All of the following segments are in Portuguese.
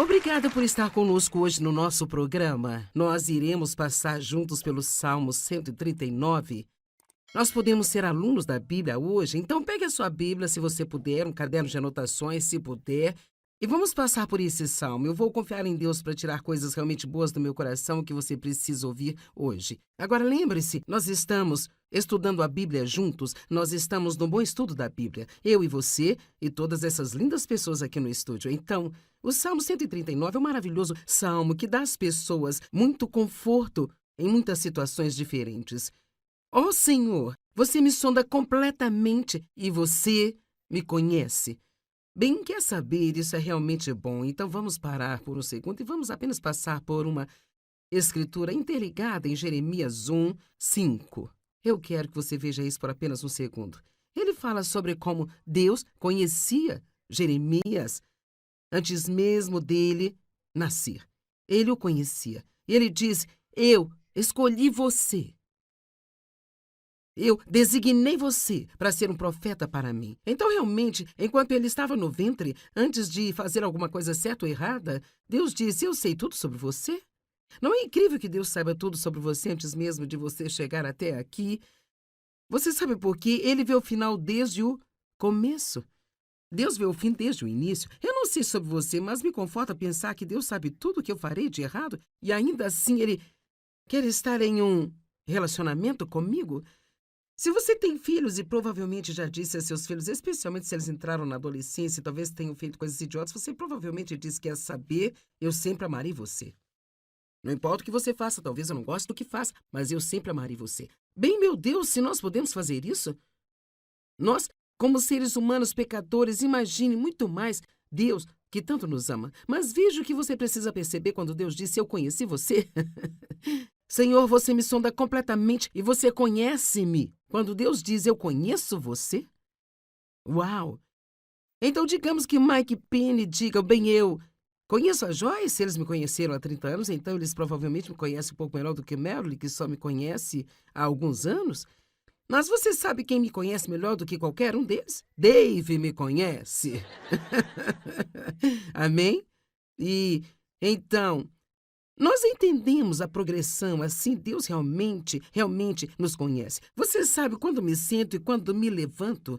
Obrigada por estar conosco hoje no nosso programa. Nós iremos passar juntos pelo Salmo 139. Nós podemos ser alunos da Bíblia hoje, então pegue a sua Bíblia, se você puder, um caderno de anotações, se puder, e vamos passar por esse salmo. Eu vou confiar em Deus para tirar coisas realmente boas do meu coração que você precisa ouvir hoje. Agora, lembre-se, nós estamos estudando a Bíblia juntos, nós estamos no bom estudo da Bíblia, eu e você e todas essas lindas pessoas aqui no estúdio. Então, o Salmo 139 é um maravilhoso salmo que dá às pessoas muito conforto em muitas situações diferentes. Ó Senhor, você me sonda completamente e você me conhece. Bem, quer saber, isso é realmente bom. Então vamos parar por um segundo e vamos apenas passar por uma escritura interligada em Jeremias 1, 5. Eu quero que você veja isso por apenas um segundo. Ele fala sobre como Deus conhecia Jeremias antes mesmo dele nascer. Ele o conhecia. Ele diz: eu escolhi você. Eu designei você para ser um profeta para mim. Então, realmente, enquanto ele estava no ventre, antes de fazer alguma coisa certa ou errada, Deus disse: eu sei tudo sobre você. Não é incrível que Deus saiba tudo sobre você antes mesmo de você chegar até aqui? Você sabe por quê? Ele vê o final desde o começo. Deus vê o fim desde o início. Eu não sei sobre você, mas me conforta pensar que Deus sabe tudo o que eu farei de errado e ainda assim Ele quer estar em um relacionamento comigo. Se você tem filhos e provavelmente já disse a seus filhos, especialmente se eles entraram na adolescência e talvez tenham feito coisas idiotas, você provavelmente diz que quer saber, eu sempre amarei você. Não importa o que você faça, talvez eu não goste do que faça, mas eu sempre amarei você. Bem, meu Deus, se nós podemos fazer isso, nós, como seres humanos pecadores, imagine muito mais Deus, que tanto nos ama. Mas veja o que você precisa perceber quando Deus disse: eu conheci você. Senhor, você me sonda completamente e você conhece-me. Quando Deus diz: eu conheço você? Uau! Então, digamos que Mike e Penny digam: bem, eu conheço a Joyce, eles me conheceram há 30 anos, então eles provavelmente me conhecem um pouco melhor do que Marilyn, que só me conhece há alguns anos. Mas você sabe quem me conhece melhor do que qualquer um deles? Dave me conhece. Amém? E então, nós entendemos a progressão, assim Deus realmente nos conhece. Você sabe quando me sento e quando me levanto?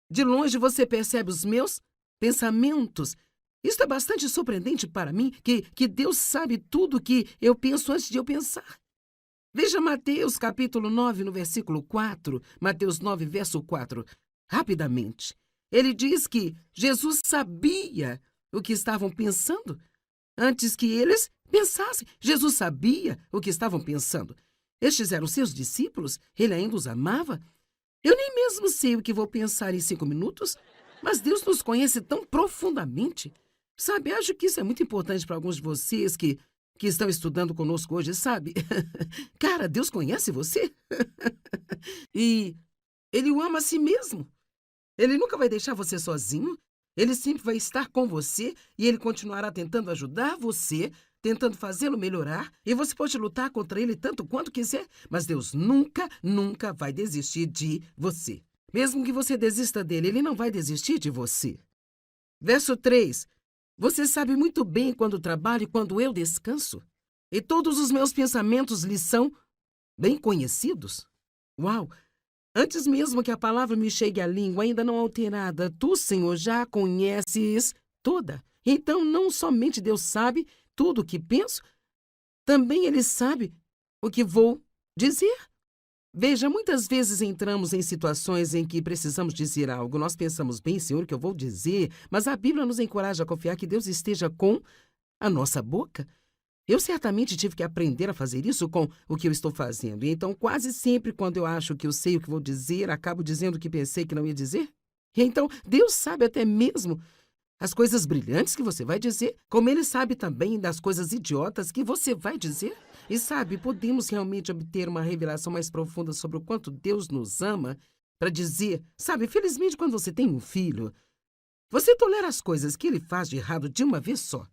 De longe você percebe os meus pensamentos. Isso é bastante surpreendente para mim, que Deus sabe tudo o que eu penso antes de eu pensar. Veja Mateus capítulo 9, no versículo 4. Mateus 9, verso 4. Rapidamente. Ele diz que Jesus sabia o que estavam pensando antes que eles pensassem. Jesus sabia o que estavam pensando. Estes eram seus discípulos, ele ainda os amava. Eu nem mesmo sei o que vou pensar em 5 minutos, mas Deus nos conhece tão profundamente. Sabe, acho que isso é muito importante para alguns de vocês que estão estudando conosco hoje, sabe? Cara, Deus conhece você. E Ele o ama a si mesmo. Ele nunca vai deixar você sozinho. Ele sempre vai estar com você e ele continuará tentando ajudar você, tentando fazê-lo melhorar. E você pode lutar contra ele tanto quanto quiser, mas Deus nunca vai desistir de você. Mesmo que você desista dele, ele não vai desistir de você. Verso 3. Você sabe muito bem quando trabalho e quando eu descanso. E todos os meus pensamentos lhe são bem conhecidos. Uau! Antes mesmo que a palavra me chegue à língua, ainda não alterada, tu, Senhor, já a conheces toda. Então, não somente Deus sabe tudo o que penso, também Ele sabe o que vou dizer. Veja, muitas vezes entramos em situações em que precisamos dizer algo. Nós pensamos: bem, Senhor, o que eu vou dizer? Mas a Bíblia nos encoraja a confiar que Deus esteja com a nossa boca. Eu certamente tive que aprender a fazer isso com o que eu estou fazendo. E então, quase sempre, quando eu acho que eu sei o que vou dizer, acabo dizendo o que pensei que não ia dizer. E então, Deus sabe até mesmo as coisas brilhantes que você vai dizer, como Ele sabe também das coisas idiotas que você vai dizer. E sabe, podemos realmente obter uma revelação mais profunda sobre o quanto Deus nos ama para dizer, sabe, felizmente quando você tem um filho, você tolera as coisas que ele faz de errado de uma vez só.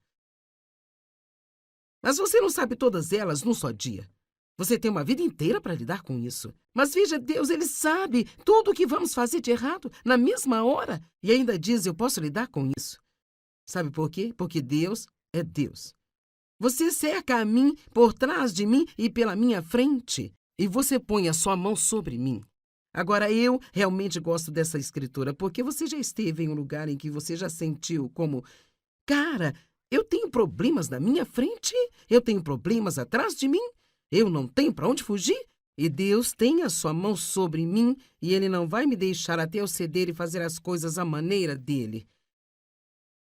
Mas você não sabe todas elas num só dia. Você tem uma vida inteira para lidar com isso. Mas veja, Deus, Ele sabe tudo o que vamos fazer de errado na mesma hora. E ainda diz: eu posso lidar com isso. Sabe por quê? Porque Deus é Deus. Você cerca a mim por trás de mim e pela minha frente, e você põe a sua mão sobre mim. Agora, eu realmente gosto dessa escritura, porque você já esteve em um lugar em que você já sentiu como, cara, eu tenho problemas na minha frente, eu tenho problemas atrás de mim, eu não tenho para onde fugir, e Deus tem a sua mão sobre mim, e Ele não vai me deixar até eu ceder e fazer as coisas à maneira dele.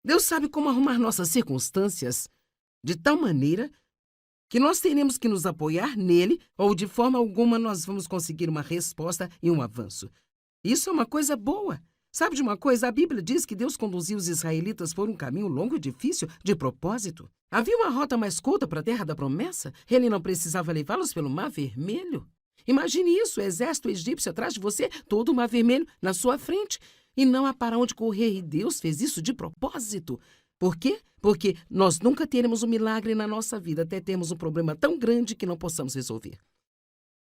Deus sabe como arrumar nossas circunstâncias de tal maneira que nós teremos que nos apoiar nele ou de forma alguma nós vamos conseguir uma resposta e um avanço. Isso é uma coisa boa. Sabe de uma coisa? A Bíblia diz que Deus conduziu os israelitas por um caminho longo e difícil, de propósito. Havia uma rota mais curta para a terra da promessa. Ele não precisava levá-los pelo Mar Vermelho. Imagine isso, o exército egípcio atrás de você, todo o Mar Vermelho na sua frente. E não há para onde correr, e Deus fez isso de propósito. Por quê? Porque nós nunca teremos um milagre na nossa vida até termos um problema tão grande que não possamos resolver.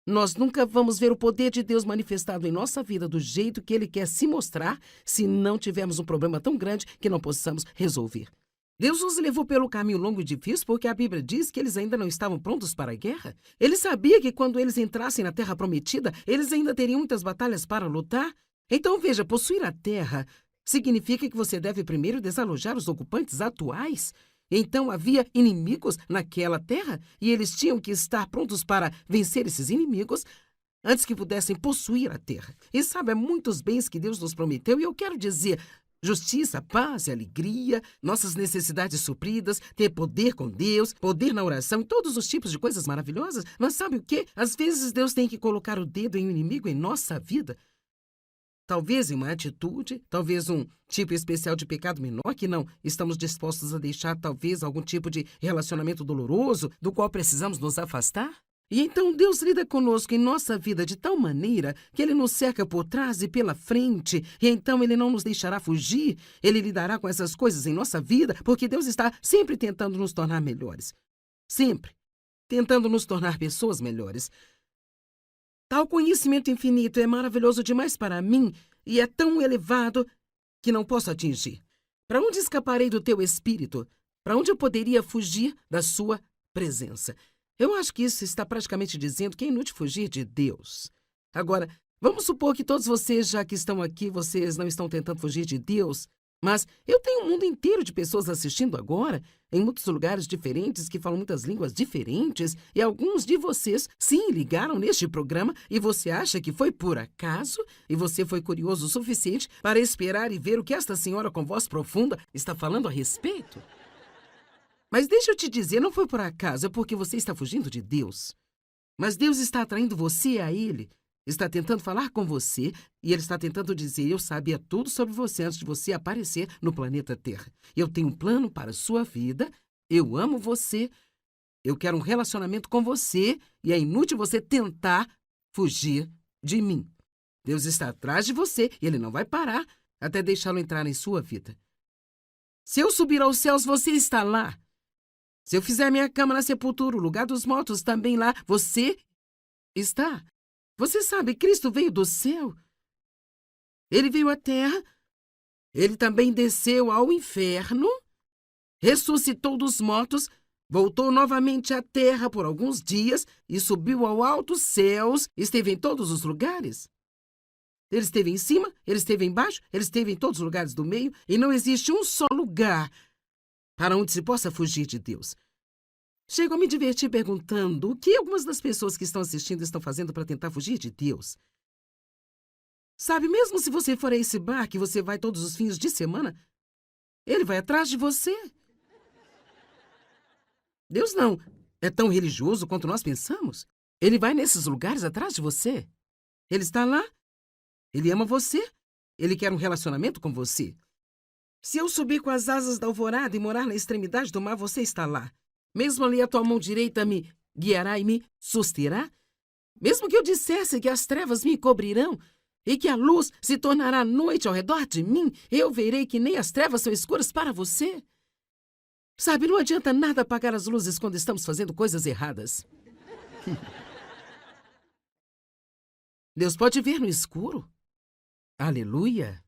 Nós nunca vamos ver o poder de Deus manifestado em nossa vida do jeito que Ele quer se mostrar se não tivermos um problema tão grande que não possamos resolver. Deus os levou pelo caminho longo e difícil porque a Bíblia diz que eles ainda não estavam prontos para a guerra. Ele sabia que quando eles entrassem na Terra Prometida, eles ainda teriam muitas batalhas para lutar. Então, veja, possuir a terra significa que você deve primeiro desalojar os ocupantes atuais. Então havia inimigos naquela terra e eles tinham que estar prontos para vencer esses inimigos antes que pudessem possuir a terra. E sabe, há muitos bens que Deus nos prometeu e eu quero dizer justiça, paz e alegria, nossas necessidades supridas, ter poder com Deus, poder na oração e todos os tipos de coisas maravilhosas. Mas sabe o quê? Às vezes Deus tem que colocar o dedo em um inimigo em nossa vida. Talvez em uma atitude, talvez um tipo especial de pecado menor que não estamos dispostos a deixar, talvez algum tipo de relacionamento doloroso do qual precisamos nos afastar. E então Deus lida conosco em nossa vida de tal maneira que Ele nos cerca por trás e pela frente, e então Ele não nos deixará fugir. Ele lidará com essas coisas em nossa vida, porque Deus está sempre tentando nos tornar melhores. Sempre. Tentando nos tornar pessoas melhores. Tal conhecimento infinito é maravilhoso demais para mim e é tão elevado que não posso atingir. Para onde escaparei do teu espírito? Para onde eu poderia fugir da sua presença? Eu acho que isso está praticamente dizendo que é inútil fugir de Deus. Agora, vamos supor que todos vocês, já que estão aqui, vocês não estão tentando fugir de Deus, mas eu tenho um mundo inteiro de pessoas assistindo agora, em muitos lugares diferentes, que falam muitas línguas diferentes, e alguns de vocês, sim, ligaram neste programa, e você acha que foi por acaso? E você foi curioso o suficiente para esperar e ver o que esta senhora com voz profunda está falando a respeito? Mas deixa eu te dizer, não foi por acaso, é porque você está fugindo de Deus. Mas Deus está atraindo você a Ele. Está tentando falar com você e Ele está tentando dizer: eu sabia tudo sobre você antes de você aparecer no planeta Terra. Eu tenho um plano para a sua vida, eu amo você, eu quero um relacionamento com você e é inútil você tentar fugir de mim. Deus está atrás de você e Ele não vai parar até deixá-lo entrar em sua vida. Se eu subir aos céus, você está lá. Se eu fizer minha cama na sepultura, o lugar dos mortos também lá, você está. Você sabe, Cristo veio do céu. Ele veio à terra. Ele também desceu ao inferno. Ressuscitou dos mortos. Voltou novamente à terra por alguns dias e subiu ao alto céus. Esteve em todos os lugares. Ele esteve em cima, ele esteve embaixo, ele esteve em todos os lugares do meio. E não existe um só lugar para onde se possa fugir de Deus. Chego a me divertir perguntando o que algumas das pessoas que estão assistindo estão fazendo para tentar fugir de Deus. Sabe, mesmo se você for a esse bar que você vai todos os fins de semana, Ele vai atrás de você. Deus não é tão religioso quanto nós pensamos. Ele vai nesses lugares atrás de você. Ele está lá. Ele ama você. Ele quer um relacionamento com você. Se eu subir com as asas da alvorada e morar na extremidade do mar, você está lá. Mesmo ali a tua mão direita me guiará e me susterá? Mesmo que eu dissesse que as trevas me cobrirão e que a luz se tornará noite ao redor de mim, eu verei que nem as trevas são escuras para você. Sabe, não adianta nada apagar as luzes quando estamos fazendo coisas erradas. Deus pode ver no escuro. Aleluia.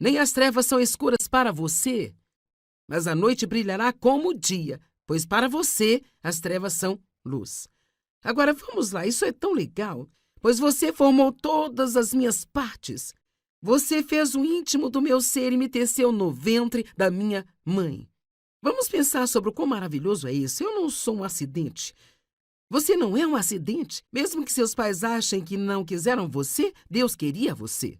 Nem as trevas são escuras para você, mas a noite brilhará como o dia, pois para você as trevas são luz. Agora vamos lá, isso é tão legal, pois você formou todas as minhas partes. Você fez o íntimo do meu ser e me teceu no ventre da minha mãe. Vamos pensar sobre o quão maravilhoso é isso. Eu não sou um acidente. Você não é um acidente. Mesmo que seus pais achem que não quiseram você, Deus queria você.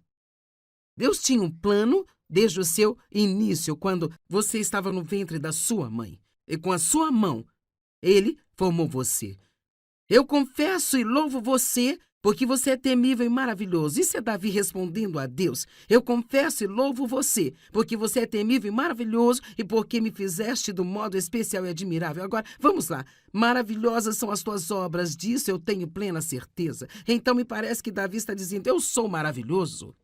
Deus tinha um plano desde o seu início, quando você estava no ventre da sua mãe. E com a sua mão, Ele formou você. Eu confesso e louvo você, porque você é temível e maravilhoso. Isso é Davi respondendo a Deus. Eu confesso e louvo você, porque você é temível e maravilhoso e porque me fizeste do modo especial e admirável. Agora, vamos lá. Maravilhosas são as tuas obras, disso eu tenho plena certeza. Então me parece que Davi está dizendo, eu sou maravilhoso.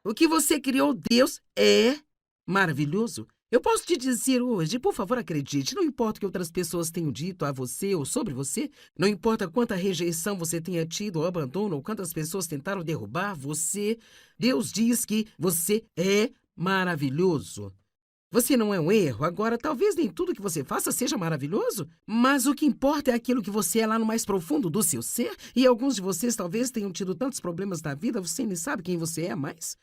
O que você criou, Deus, é maravilhoso. Eu posso te dizer hoje, por favor, acredite, não importa o que outras pessoas tenham dito a você ou sobre você, não importa quanta rejeição você tenha tido ou abandono, ou quantas pessoas tentaram derrubar você, Deus diz que você é maravilhoso. Você não é um erro. Agora, talvez nem tudo que você faça seja maravilhoso, mas o que importa é aquilo que você é lá no mais profundo do seu ser, e alguns de vocês talvez tenham tido tantos problemas na vida, você nem sabe quem você é mais.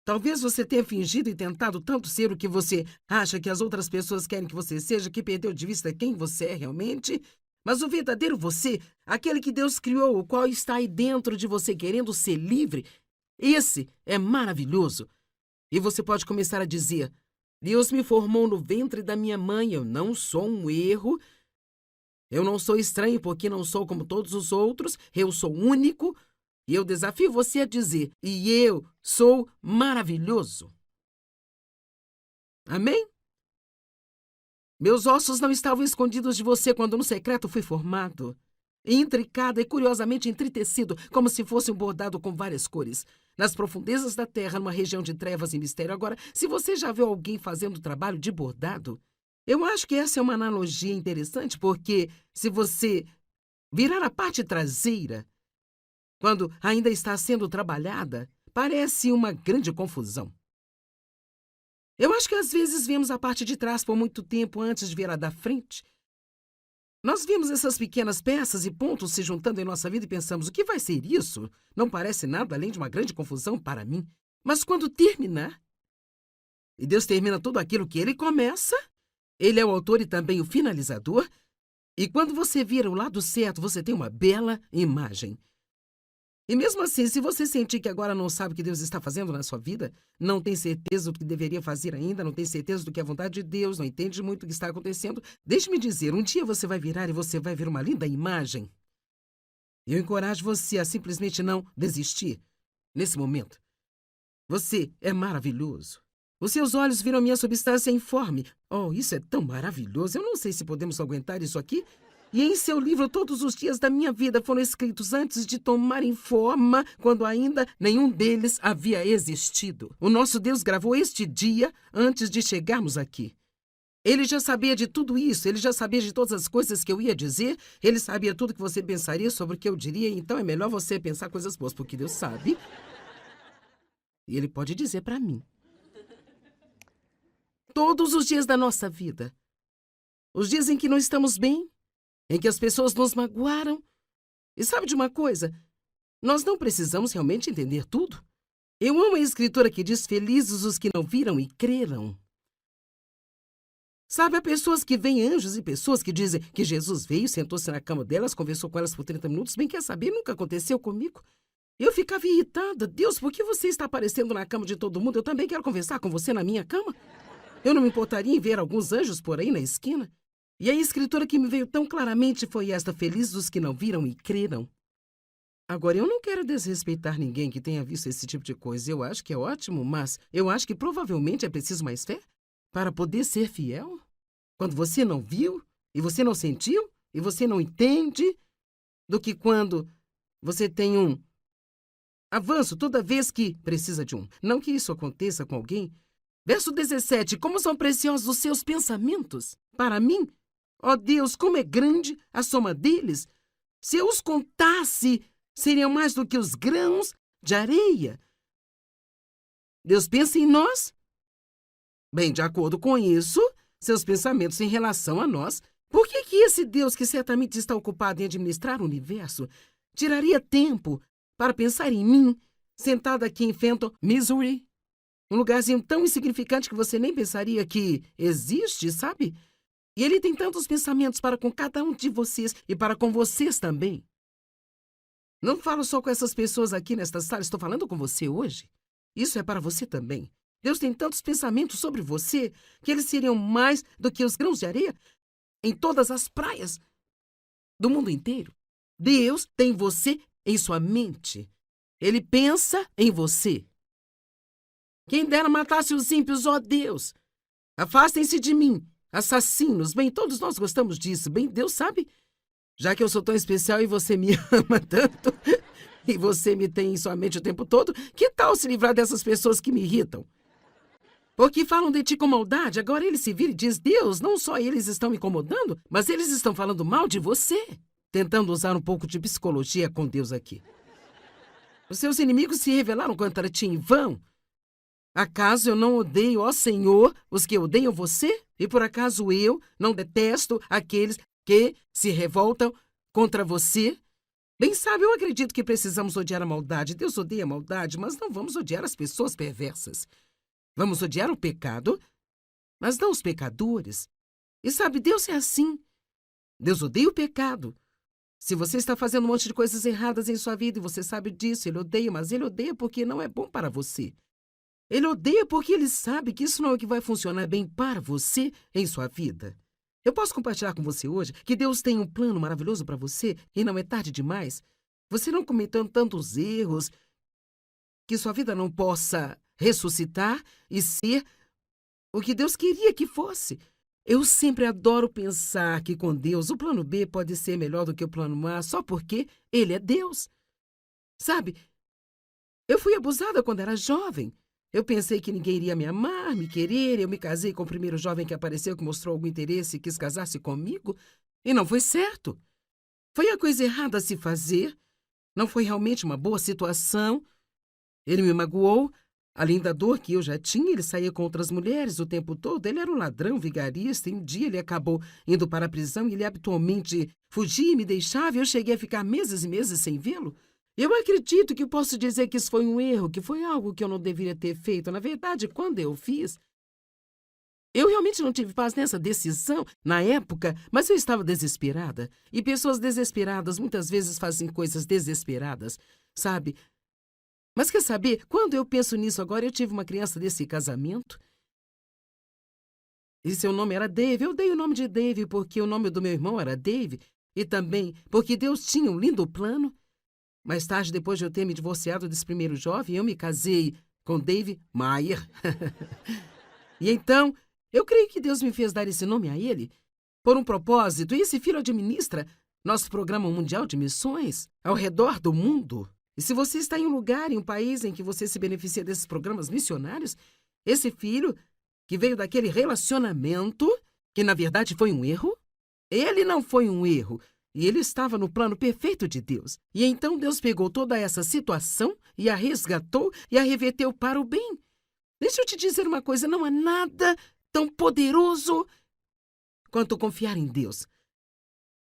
Talvez você tenha fingido e tentado tanto ser o que você acha que as outras pessoas querem que você seja, que perdeu de vista quem você é realmente. Mas o verdadeiro você, aquele que Deus criou, o qual está aí dentro de você querendo ser livre, esse é maravilhoso. E você pode começar a dizer, Deus me formou no ventre da minha mãe, eu não sou um erro, eu não sou estranho porque não sou como todos os outros, eu sou único. E eu desafio você a dizer, e eu sou maravilhoso. Amém? Meus ossos não estavam escondidos de você quando no secreto fui formado. Intricado e curiosamente entritecido, como se fosse um bordado com várias cores. Nas profundezas da terra, numa região de trevas e mistério. Agora, se você já viu alguém fazendo trabalho de bordado, eu acho que essa é uma analogia interessante, porque se você virar a parte traseira, quando ainda está sendo trabalhada, parece uma grande confusão. Eu acho que às vezes vemos a parte de trás por muito tempo antes de ver a da frente. Nós vemos essas pequenas peças e pontos se juntando em nossa vida e pensamos, o que vai ser isso? Não parece nada além de uma grande confusão para mim. Mas quando terminar, e Deus termina tudo aquilo que Ele começa, Ele é o autor e também o finalizador, e quando você vira o lado certo, você tem uma bela imagem. E mesmo assim, se você sentir que agora não sabe o que Deus está fazendo na sua vida, não tem certeza do que deveria fazer ainda, não tem certeza do que é a vontade de Deus, não entende muito o que está acontecendo, deixe-me dizer, um dia você vai virar e você vai ver uma linda imagem. Eu encorajo você a simplesmente não desistir nesse momento. Você é maravilhoso. Os seus olhos viram minha substância informe. Oh, isso é tão maravilhoso. Eu não sei se podemos aguentar isso aqui. E em seu livro, todos os dias da minha vida foram escritos antes de tomarem forma, quando ainda nenhum deles havia existido. O nosso Deus gravou este dia antes de chegarmos aqui. Ele já sabia de tudo isso, ele já sabia de todas as coisas que eu ia dizer, ele sabia tudo que você pensaria sobre o que eu diria, então é melhor você pensar coisas boas, porque Deus sabe. E ele pode dizer para mim. Todos os dias da nossa vida. Os dias em que não estamos bem, em que as pessoas nos magoaram. E sabe de uma coisa? Nós não precisamos realmente entender tudo. Eu amo a escritura que diz, felizes os que não viram e creram. Sabe, há pessoas que veem anjos e pessoas que dizem que Jesus veio, sentou-se na cama delas, conversou com elas por 30 minutos. Bem, quer saber? Nunca aconteceu comigo. Eu ficava irritada. Deus, por que você está aparecendo na cama de todo mundo? Eu também quero conversar com você na minha cama. Eu não me importaria em ver alguns anjos por aí na esquina. E a escritura que me veio tão claramente foi esta, felizes os que não viram e creram. Agora, eu não quero desrespeitar ninguém que tenha visto esse tipo de coisa. Eu acho que é ótimo, mas eu acho que provavelmente é preciso mais fé para poder ser fiel. Quando você não viu, e você não sentiu, e você não entende, do que quando você tem um avanço toda vez que precisa de um. Não que isso aconteça com alguém. Verso 17, como são preciosos os seus pensamentos para mim. Ó Deus, como é grande a soma deles! Se eu os contasse, seriam mais do que os grãos de areia. Deus pensa em nós? Bem, de acordo com isso, seus pensamentos em relação a nós, por que esse Deus que certamente está ocupado em administrar o universo tiraria tempo para pensar em mim, sentado aqui em Fenton, Missouri? Um lugarzinho tão insignificante que você nem pensaria que existe, sabe? E ele tem tantos pensamentos para com cada um de vocês e para com vocês também. Não falo só com essas pessoas aqui nesta sala, estou falando com você hoje. Isso é para você também. Deus tem tantos pensamentos sobre você que eles seriam mais do que os grãos de areia em todas as praias do mundo inteiro. Deus tem você em sua mente. Ele pensa em você. Quem dera matasse os ímpios, ó Deus! Afastem-se de mim, assassinos. Bem, todos nós gostamos disso. Bem, Deus sabe. Já que eu sou tão especial e você me ama tanto, e você me tem em sua mente o tempo todo, que tal se livrar dessas pessoas que me irritam? Porque falam de ti com maldade, agora ele se vira e diz, Deus, não só eles estão me incomodando, mas eles estão falando mal de você. Tentando usar um pouco de psicologia com Deus aqui. Os seus inimigos se rebelaram contra ti em vão. Acaso eu não odeio, ó Senhor, os que odeiam você? E por acaso eu não detesto aqueles que se revoltam contra você? Bem sabe, eu acredito que precisamos odiar a maldade. Deus odeia a maldade, mas não vamos odiar as pessoas perversas. Vamos odiar o pecado, mas não os pecadores. E sabe, Deus é assim. Deus odeia o pecado. Se você está fazendo um monte de coisas erradas em sua vida e você sabe disso, ele odeia, mas ele odeia porque não é bom para você. Ele odeia porque ele sabe que isso não é o que vai funcionar bem para você em sua vida. Eu posso compartilhar com você hoje que Deus tem um plano maravilhoso para você e não é tarde demais. Você não cometendo tantos erros que sua vida não possa ressuscitar e ser o que Deus queria que fosse. Eu sempre adoro pensar que com Deus o plano B pode ser melhor do que o plano A só porque Ele é Deus. Sabe, eu fui abusada quando era jovem. Eu pensei que ninguém iria me amar, me querer. Eu me casei com o primeiro jovem que apareceu, que mostrou algum interesse e quis casar-se comigo. E não foi certo. Foi a coisa errada a se fazer. Não foi realmente uma boa situação. Ele me magoou. Além da dor que eu já tinha, ele saía com outras mulheres o tempo todo. Ele era um ladrão, vigarista, e um dia ele acabou indo para a prisão e ele habitualmente fugia e me deixava. E eu cheguei a ficar meses e meses sem vê-lo. Eu acredito que posso dizer que isso foi um erro, que foi algo que eu não deveria ter feito. Na verdade, quando eu fiz, eu realmente não tive paz nessa decisão na época, mas eu estava desesperada. E pessoas desesperadas muitas vezes fazem coisas desesperadas, sabe? Mas quer saber, quando eu penso nisso agora, eu tive uma criança desse casamento. E seu nome era Dave. Eu dei o nome de Dave porque o nome do meu irmão era Dave. E também porque Deus tinha um lindo plano. Mais tarde, depois de eu ter me divorciado desse primeiro jovem, eu me casei com Dave Maier. E então, eu creio que Deus me fez dar esse nome a ele por um propósito. E esse filho administra nosso programa mundial de missões ao redor do mundo. E se você está em um lugar, em um país em que você se beneficia desses programas missionários, esse filho, que veio daquele relacionamento, que na verdade foi um erro, ele não foi um erro, e ele estava no plano perfeito de Deus. E então Deus pegou toda essa situação e a resgatou e a reverteu para o bem. Deixa eu te dizer uma coisa, não há nada tão poderoso quanto confiar em Deus.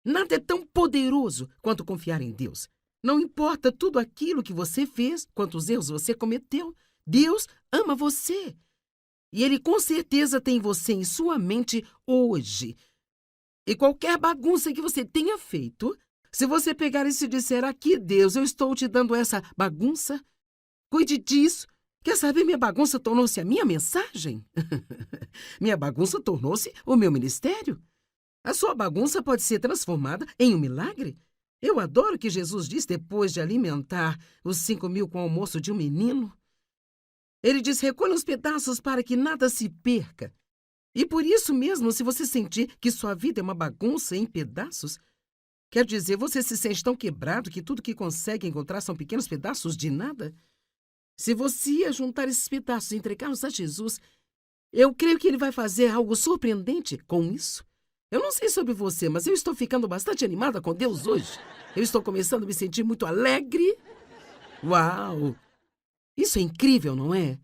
Nada é tão poderoso quanto confiar em Deus. Não importa tudo aquilo que você fez, quantos erros você cometeu, Deus ama você. E Ele com certeza tem você em sua mente hoje. E qualquer bagunça que você tenha feito, se você pegar e se disser aqui, Deus, eu estou te dando essa bagunça, cuide disso. Quer saber, minha bagunça tornou-se a minha mensagem? Minha bagunça tornou-se o meu ministério. A sua bagunça pode ser transformada em um milagre. Eu adoro o que Jesus diz depois de alimentar os 5.000 com o almoço de um menino. Ele diz, recolha os pedaços para que nada se perca. E por isso mesmo, se você sentir que sua vida é uma bagunça em pedaços, quer dizer, você se sente tão quebrado que tudo que consegue encontrar são pequenos pedaços de nada? Se você ia juntar esses pedaços e entregá-los a Jesus, eu creio que Ele vai fazer algo surpreendente com isso. Eu não sei sobre você, mas eu estou ficando bastante animada com Deus hoje. Eu estou começando a me sentir muito alegre. Uau! Isso é incrível, não é?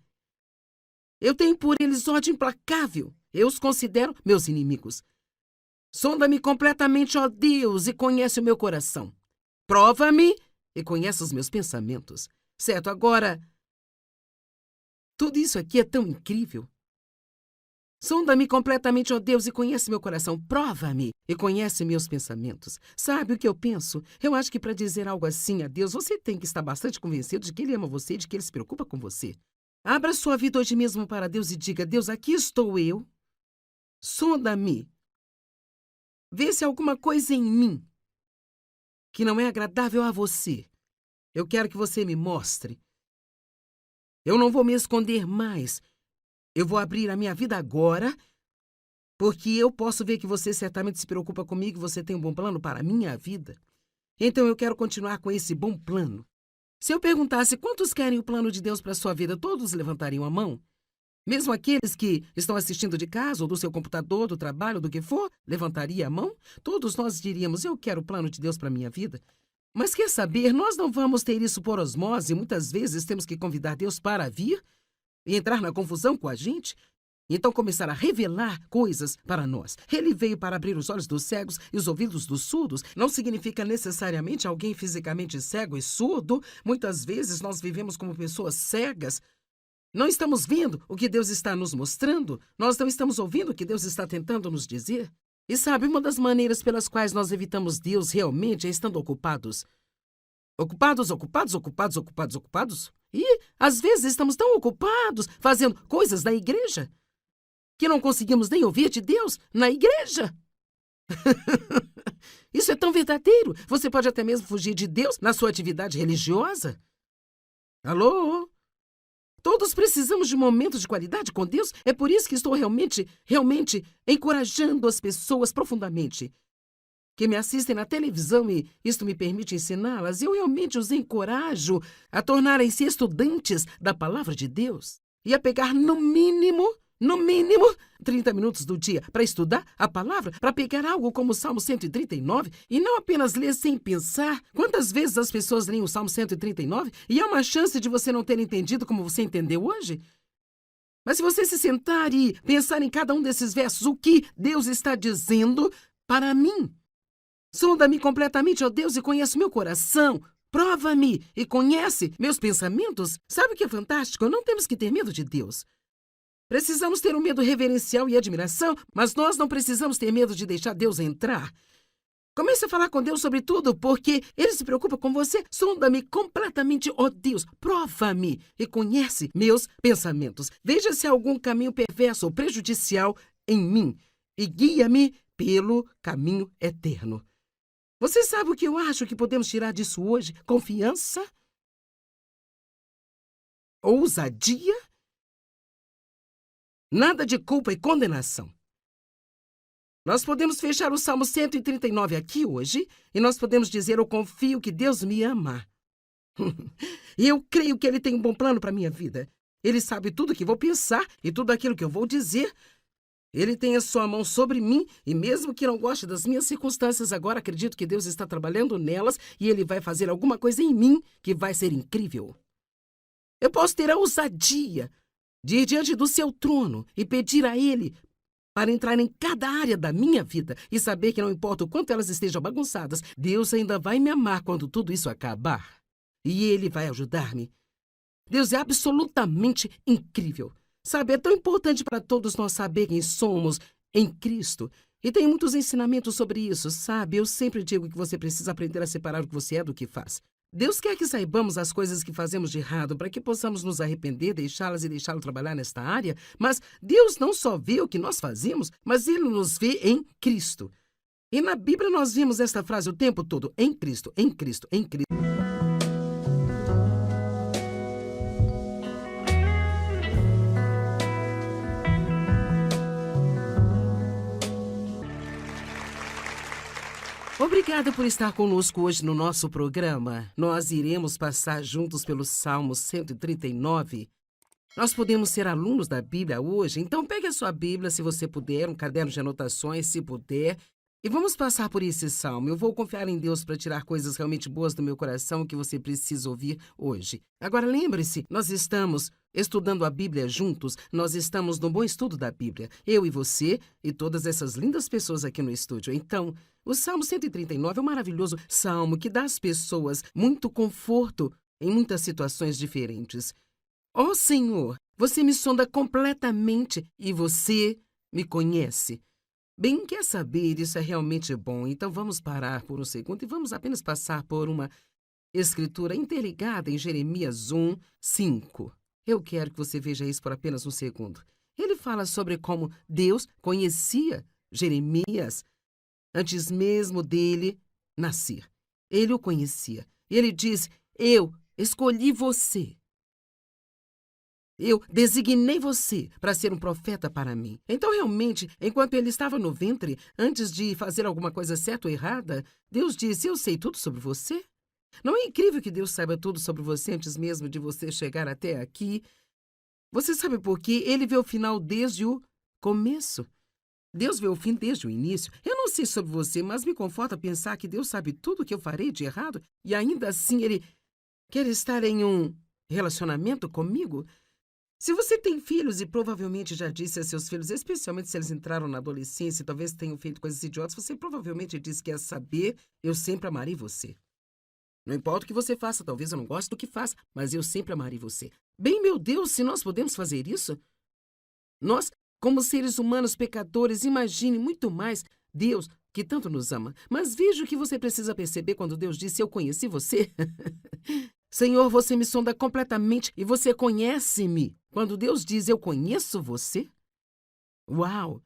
Eu tenho por eles ódio implacável. Eu os considero meus inimigos. Sonda-me completamente, ó Deus, e conhece o meu coração. Prova-me e conhece os meus pensamentos. Certo, agora, tudo isso aqui é tão incrível. Sonda-me completamente, ó Deus, e conhece meu coração. Prova-me e conhece meus pensamentos. Sabe o que eu penso? Eu acho que para dizer algo assim a Deus, você tem que estar bastante convencido de que Ele ama você e de que Ele se preocupa com você. Abra sua vida hoje mesmo para Deus e diga: Deus, aqui estou eu. Sonda-me. Vê se há alguma coisa em mim que não é agradável a você. Eu quero que você me mostre. Eu não vou me esconder mais. Eu vou abrir a minha vida agora, porque eu posso ver que você certamente se preocupa comigo e você tem um bom plano para a minha vida. Então eu quero continuar com esse bom plano. Se eu perguntasse quantos querem o plano de Deus para a sua vida, todos levantariam a mão? Mesmo aqueles que estão assistindo de casa, ou do seu computador, do trabalho, do que for, levantaria a mão? Todos nós diríamos: eu quero o plano de Deus para a minha vida. Mas quer saber, nós não vamos ter isso por osmose. Muitas vezes temos que convidar Deus para vir e entrar na confusão com a gente. Então começar a revelar coisas para nós. Ele veio para abrir os olhos dos cegos e os ouvidos dos surdos. Não significa necessariamente alguém fisicamente cego e surdo. Muitas vezes nós vivemos como pessoas cegas. Não estamos vendo o que Deus está nos mostrando. Nós não estamos ouvindo o que Deus está tentando nos dizer. E sabe, uma das maneiras pelas quais nós evitamos Deus realmente é estando ocupados. Ocupados. E, às vezes, estamos tão ocupados fazendo coisas na igreja que não conseguimos nem ouvir de Deus na igreja. Isso é tão verdadeiro. Você pode até mesmo fugir de Deus na sua atividade religiosa. Alô? Todos precisamos de momentos de qualidade com Deus. É por isso que estou realmente encorajando as pessoas profundamente que me assistem na televisão, e isto me permite ensiná-las. Eu realmente os encorajo a tornarem-se estudantes da palavra de Deus e a pegar no mínimo, 30 minutos do dia para estudar a palavra, para pegar algo como o Salmo 139 e não apenas ler sem pensar. Quantas vezes as pessoas leem o Salmo 139 e há uma chance de você não ter entendido como você entendeu hoje? Mas se você se sentar e pensar em cada um desses versos, o que Deus está dizendo para mim? Sonda-me completamente, ó Deus, e conhece meu coração. Prova-me e conhece meus pensamentos. Sabe o que é fantástico? Não temos que ter medo de Deus. Precisamos ter um medo reverencial e admiração, mas nós não precisamos ter medo de deixar Deus entrar. Comece a falar com Deus sobre tudo, porque Ele se preocupa com você. Sonda-me completamente, ó Deus. Prova-me e conhece meus pensamentos. Veja se há algum caminho perverso ou prejudicial em mim e guia-me pelo caminho eterno. Você sabe o que eu acho que podemos tirar disso hoje? Confiança? Ousadia? Nada de culpa e condenação. Nós podemos fechar o Salmo 139 aqui hoje e nós podemos dizer: eu confio que Deus me ama. E eu creio que Ele tem um bom plano para a minha vida. Ele sabe tudo o que vou pensar e tudo aquilo que eu vou dizer. Ele tem a sua mão sobre mim e mesmo que não goste das minhas circunstâncias, agora acredito que Deus está trabalhando nelas e Ele vai fazer alguma coisa em mim que vai ser incrível. Eu posso ter a ousadia de ir diante do seu trono e pedir a Ele para entrar em cada área da minha vida e saber que não importa o quanto elas estejam bagunçadas, Deus ainda vai me amar quando tudo isso acabar. E Ele vai ajudar-me. Deus é absolutamente incrível. Sabe, é tão importante para todos nós saber quem somos em Cristo. E tem muitos ensinamentos sobre isso, sabe? Eu sempre digo que você precisa aprender a separar o que você é do que faz. Deus quer que saibamos as coisas que fazemos de errado para que possamos nos arrepender, deixá-las e deixá-lo trabalhar nesta área. Mas Deus não só vê o que nós fazemos, mas Ele nos vê em Cristo. E na Bíblia nós vimos esta frase o tempo todo: em Cristo, em Cristo, em Cristo. Obrigada por estar conosco hoje no nosso programa. Nós iremos passar juntos pelo Salmo 139. Nós podemos ser alunos da Bíblia hoje, então pegue a sua Bíblia, se você puder, um caderno de anotações, se puder, E vamos passar por esse salmo. Eu vou confiar em Deus para tirar coisas realmente boas do meu coração que você precisa ouvir hoje. Agora, lembre-se, nós estamos estudando a Bíblia juntos, nós estamos no bom estudo da Bíblia. Eu e você e todas essas lindas pessoas aqui no estúdio. Então, o Salmo 139 é um maravilhoso salmo que dá às pessoas muito conforto em muitas situações diferentes. Ó Senhor, você me sonda completamente e você me conhece. Bem, quer saber, isso é realmente bom. Então vamos parar por um segundo e vamos apenas passar por uma escritura interligada em Jeremias 1, 5. Eu quero que você veja isso por apenas um segundo. Ele fala sobre como Deus conhecia Jeremias antes mesmo dele nascer. Ele o conhecia. Ele diz: eu escolhi você. Eu designei você para ser um profeta para mim. Então, realmente, enquanto ele estava no ventre, antes de fazer alguma coisa certa ou errada, Deus disse: eu sei tudo sobre você. Não é incrível que Deus saiba tudo sobre você antes mesmo de você chegar até aqui? Você sabe por quê? Ele vê o final desde o começo. Deus vê o fim desde o início. Eu não sei sobre você, mas me conforta pensar que Deus sabe tudo o que eu farei de errado e ainda assim Ele quer estar em um relacionamento comigo. Se você tem filhos e provavelmente já disse a seus filhos, especialmente se eles entraram na adolescência e talvez tenham feito coisas idiotas, você provavelmente disse que quer saber, eu sempre amarei você. Não importa o que você faça, talvez eu não goste do que faça, mas eu sempre amarei você. Bem, meu Deus, se nós podemos fazer isso? Nós, como seres humanos pecadores, imagine muito mais Deus, que tanto nos ama. Mas veja o que você precisa perceber quando Deus disse: eu conheci você. Senhor, você me sonda completamente e você conhece-me. Quando Deus diz: eu conheço você? Uau!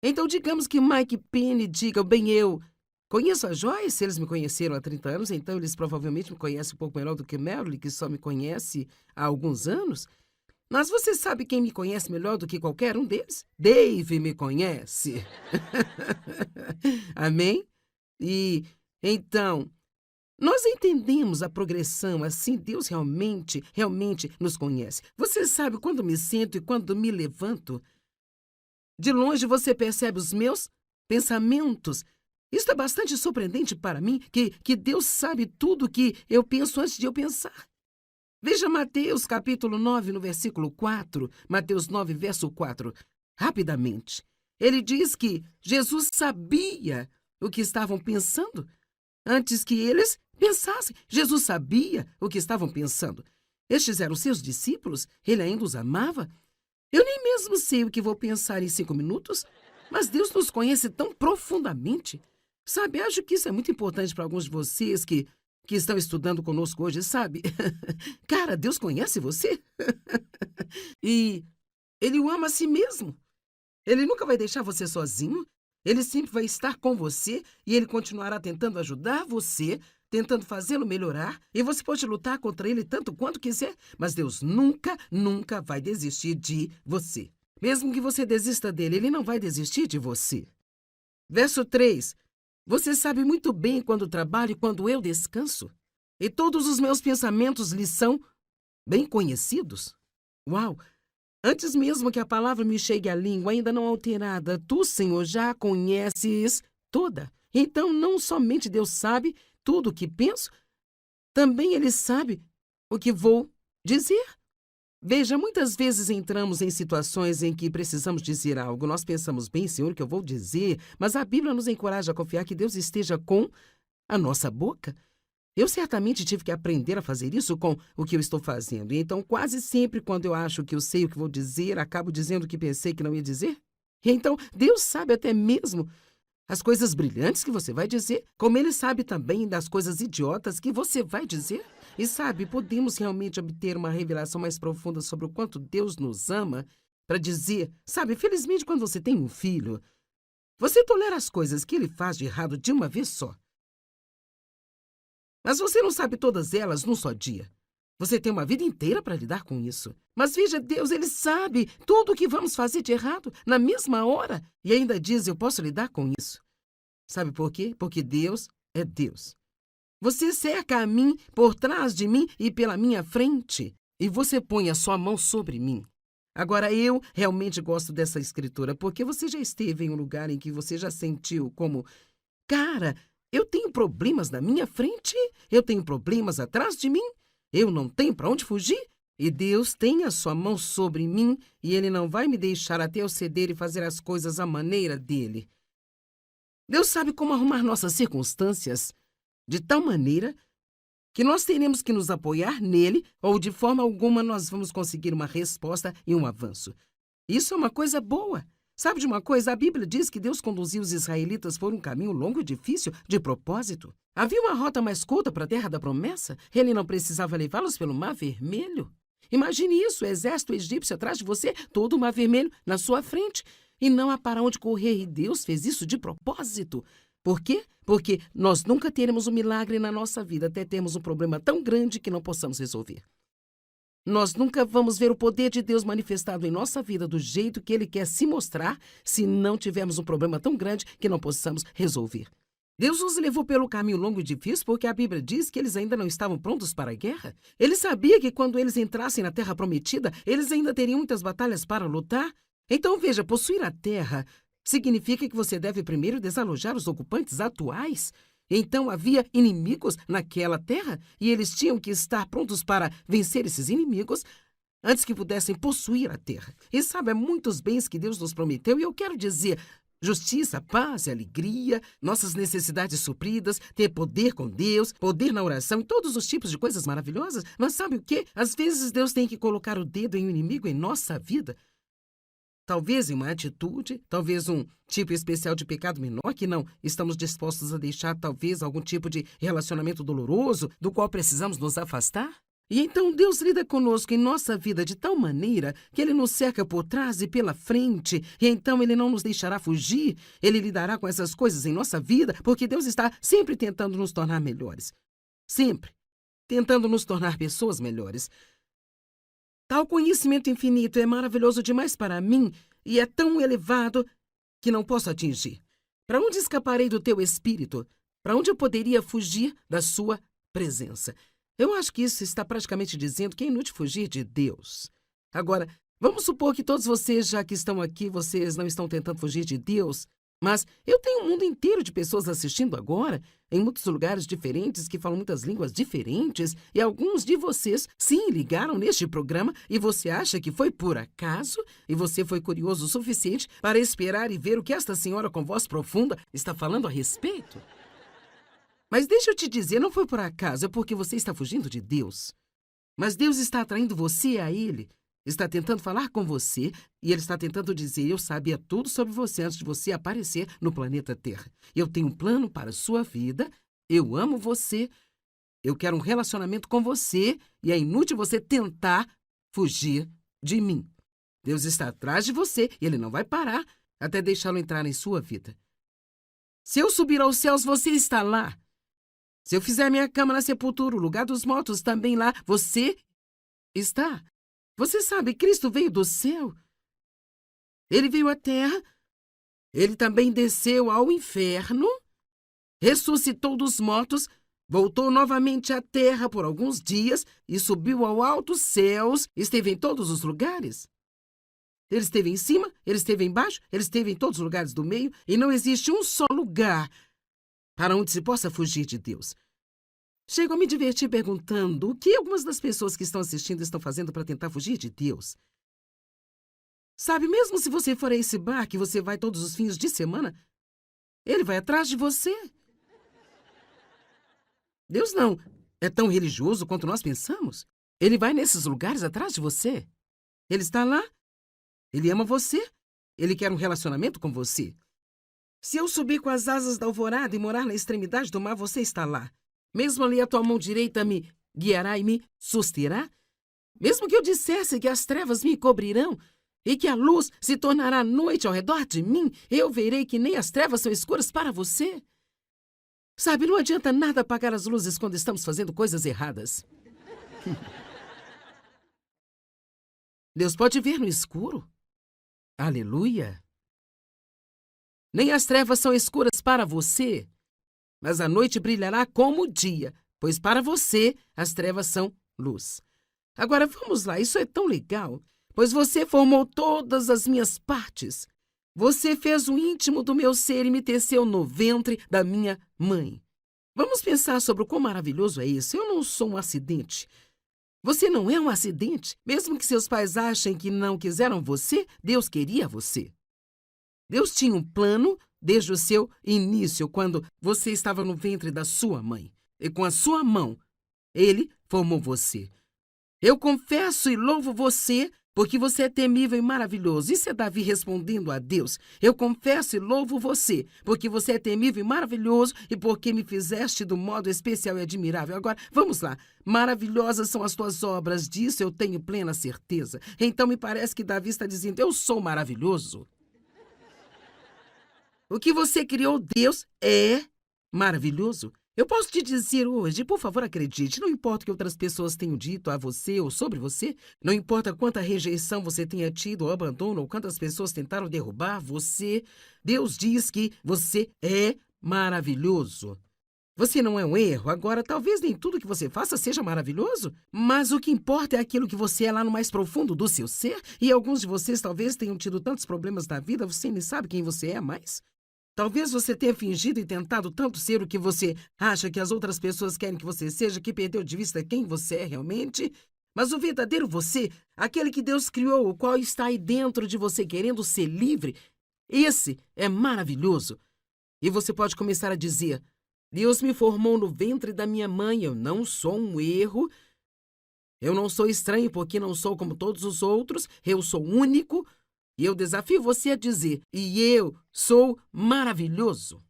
Então, digamos que Mike Penny diga: bem, eu conheço a Joyce, se eles me conheceram há 30 anos, então eles provavelmente me conhecem um pouco melhor do que Marilyn, que só me conhece há alguns anos. Mas você sabe quem me conhece melhor do que qualquer um deles? Dave me conhece. Amém? E então, nós entendemos a progressão, assim Deus realmente nos conhece. Você sabe quando me sento e quando me levanto? De longe você percebe os meus pensamentos. Isso é bastante surpreendente para mim, que Deus sabe tudo o que eu penso antes de eu pensar. Veja Mateus capítulo 9, no versículo 4. Mateus 9, verso 4. Rapidamente. Ele diz que Jesus sabia o que estavam pensando antes que eles pensassem. Jesus sabia o que estavam pensando. Estes eram seus discípulos? Ele ainda os amava? Eu nem mesmo sei o que vou pensar em 5 minutos, mas Deus nos conhece tão profundamente. Sabe, acho que isso é muito importante para alguns de vocês que estão estudando conosco hoje, sabe? Cara, Deus conhece você? E Ele o ama a si mesmo. Ele nunca vai deixar você sozinho. Ele sempre vai estar com você e ele continuará tentando ajudar você, tentando fazê-lo melhorar. E você pode lutar contra ele tanto quanto quiser, mas Deus nunca vai desistir de você. Mesmo que você desista dele, ele não vai desistir de você. Verso 3. Você sabe muito bem quando trabalho e quando eu descanso. E todos os meus pensamentos lhe são bem conhecidos. Uau! Antes mesmo que a palavra me chegue à língua, ainda não alterada, tu, Senhor, já a conheces toda. Então, não somente Deus sabe tudo o que penso, também Ele sabe o que vou dizer. Veja, muitas vezes entramos em situações em que precisamos dizer algo. Nós pensamos: bem, Senhor, o que eu vou dizer? Mas a Bíblia nos encoraja a confiar que Deus esteja com a nossa boca. Eu certamente tive que aprender a fazer isso com o que eu estou fazendo. E então, quase sempre, quando eu acho que eu sei o que vou dizer, acabo dizendo o que pensei que não ia dizer. E então, Deus sabe até mesmo as coisas brilhantes que você vai dizer, como Ele sabe também das coisas idiotas que você vai dizer. E sabe, podemos realmente obter uma revelação mais profunda sobre o quanto Deus nos ama para dizer, sabe, felizmente quando você tem um filho, você tolera as coisas que ele faz de errado de uma vez só. Mas você não sabe todas elas num só dia. Você tem uma vida inteira para lidar com isso. Mas veja, Deus, Ele sabe tudo o que vamos fazer de errado na mesma hora. E ainda diz: eu posso lidar com isso. Sabe por quê? Porque Deus é Deus. Você cerca a mim por trás de mim e pela minha frente. E você põe a sua mão sobre mim. Agora, eu realmente gosto dessa escritura, porque você já esteve em um lugar em que você já sentiu como, cara, eu tenho problemas na minha frente, eu tenho problemas atrás de mim, eu não tenho para onde fugir, e Deus tem a sua mão sobre mim, e Ele não vai me deixar até eu ceder e fazer as coisas à maneira dele. Deus sabe como arrumar nossas circunstâncias de tal maneira que nós teremos que nos apoiar nele ou de forma alguma nós vamos conseguir uma resposta e um avanço. Isso é uma coisa boa. Sabe de uma coisa? A Bíblia diz que Deus conduziu os israelitas por um caminho longo e difícil, de propósito. Havia uma rota mais curta para a terra da promessa. Ele não precisava levá-los pelo Mar Vermelho. Imagine isso, o exército egípcio atrás de você, todo o Mar Vermelho na sua frente. E não há para onde correr, e Deus fez isso de propósito. Por quê? Porque nós nunca teremos um milagre na nossa vida até termos um problema tão grande que não possamos resolver. Nós nunca vamos ver o poder de Deus manifestado em nossa vida do jeito que Ele quer se mostrar se não tivermos um problema tão grande que não possamos resolver. Deus os levou pelo caminho longo e difícil porque a Bíblia diz que eles ainda não estavam prontos para a guerra. Ele sabia que quando eles entrassem na Terra Prometida, eles ainda teriam muitas batalhas para lutar. Então, veja, possuir a terra significa que você deve primeiro desalojar os ocupantes atuais. Então havia inimigos naquela terra e eles tinham que estar prontos para vencer esses inimigos antes que pudessem possuir a terra. E sabe, há muitos bens que Deus nos prometeu e eu quero dizer justiça, paz e alegria, nossas necessidades supridas, ter poder com Deus, poder na oração e todos os tipos de coisas maravilhosas. Mas sabe o quê? Às vezes Deus tem que colocar o dedo em um inimigo em nossa vida. Talvez em uma atitude, talvez um tipo especial de pecado menor que não estamos dispostos a deixar, talvez algum tipo de relacionamento doloroso do qual precisamos nos afastar. E então Deus lida conosco em nossa vida de tal maneira que Ele nos cerca por trás e pela frente, e então Ele não nos deixará fugir, Ele lidará com essas coisas em nossa vida, porque Deus está sempre tentando nos tornar melhores. Sempre tentando nos tornar pessoas melhores. Tal conhecimento infinito é maravilhoso demais para mim e é tão elevado que não posso atingir. Para onde escaparei do teu espírito? Para onde eu poderia fugir da sua presença? Eu acho que isso está praticamente dizendo que é inútil fugir de Deus. Agora, vamos supor que todos vocês, já que estão aqui, vocês não estão tentando fugir de Deus, mas eu tenho um mundo inteiro de pessoas assistindo agora, em muitos lugares diferentes, que falam muitas línguas diferentes, e alguns de vocês, sim, ligaram neste programa, e você acha que foi por acaso? E você foi curioso o suficiente para esperar e ver o que esta senhora com voz profunda está falando a respeito? Mas deixa eu te dizer, não foi por acaso, é porque você está fugindo de Deus. Mas Deus está atraindo você a Ele. Está tentando falar com você e Ele está tentando dizer: eu sabia tudo sobre você antes de você aparecer no planeta Terra. Eu tenho um plano para a sua vida, eu amo você, eu quero um relacionamento com você e é inútil você tentar fugir de mim. Deus está atrás de você e Ele não vai parar até deixá-lo entrar em sua vida. Se eu subir aos céus, você está lá. Se eu fizer minha cama na sepultura, o lugar dos mortos também lá, você está. Você sabe, Cristo veio do céu. Ele veio à terra. Ele também desceu ao inferno. Ressuscitou dos mortos. Voltou novamente à terra por alguns dias e subiu ao altos céus. Esteve em todos os lugares. Ele esteve em cima, ele esteve embaixo, ele esteve em todos os lugares do meio. E não existe um só lugar para onde se possa fugir de Deus. Chego a me divertir perguntando o que algumas das pessoas que estão assistindo estão fazendo para tentar fugir de Deus. Sabe, mesmo se você for a esse bar que você vai todos os fins de semana, Ele vai atrás de você. Deus não é tão religioso quanto nós pensamos. Ele vai nesses lugares atrás de você. Ele está lá. Ele ama você. Ele quer um relacionamento com você. Se eu subir com as asas da alvorada e morar na extremidade do mar, você está lá. Mesmo ali a tua mão direita me guiará e me susterá. Mesmo que eu dissesse que as trevas me cobrirão e que a luz se tornará noite ao redor de mim, eu verei que nem as trevas são escuras para você. Sabe, não adianta nada apagar as luzes quando estamos fazendo coisas erradas. Deus pode ver no escuro. Aleluia. Nem as trevas são escuras para você, mas a noite brilhará como o dia, pois para você as trevas são luz. Agora vamos lá, isso é tão legal. pois você formou todas as minhas partes. Você fez o íntimo do meu ser e me teceu no ventre da minha mãe. Vamos pensar sobre o quão maravilhoso é isso. Eu não sou um acidente. Você não é um acidente. Mesmo que seus pais achem que não quiseram você, Deus queria você. Deus tinha um plano desde o seu início, quando você estava no ventre da sua mãe. E com a sua mão, Ele formou você. Eu confesso e louvo você, porque você é temível e maravilhoso. Isso é Davi respondendo a Deus. Eu confesso e louvo você, porque você é temível e maravilhoso e porque me fizeste do modo especial e admirável. Agora, vamos lá. Maravilhosas são as tuas obras, disso eu tenho plena certeza. Então me parece que Davi está dizendo, eu sou maravilhoso. O que você criou, Deus, é maravilhoso. Eu posso te dizer hoje, por favor, acredite, não importa o que outras pessoas tenham dito a você ou sobre você, não importa quanta rejeição você tenha tido ou abandono, ou quantas pessoas tentaram derrubar você, Deus diz que você é maravilhoso. Você não é um erro. Agora, talvez nem tudo que você faça seja maravilhoso, mas o que importa é aquilo que você é lá no mais profundo do seu ser, e alguns de vocês talvez tenham tido tantos problemas na vida, você nem sabe quem você é mais. Talvez você tenha fingido e tentado tanto ser o que você acha que as outras pessoas querem que você seja, que perdeu de vista quem você é realmente. Mas o verdadeiro você, aquele que Deus criou, o qual está aí dentro de você querendo ser livre, esse é maravilhoso. E você pode começar a dizer, Deus me formou no ventre da minha mãe, eu não sou um erro, eu não sou estranho porque não sou como todos os outros, eu sou único. E eu desafio você a dizer, e eu sou maravilhoso.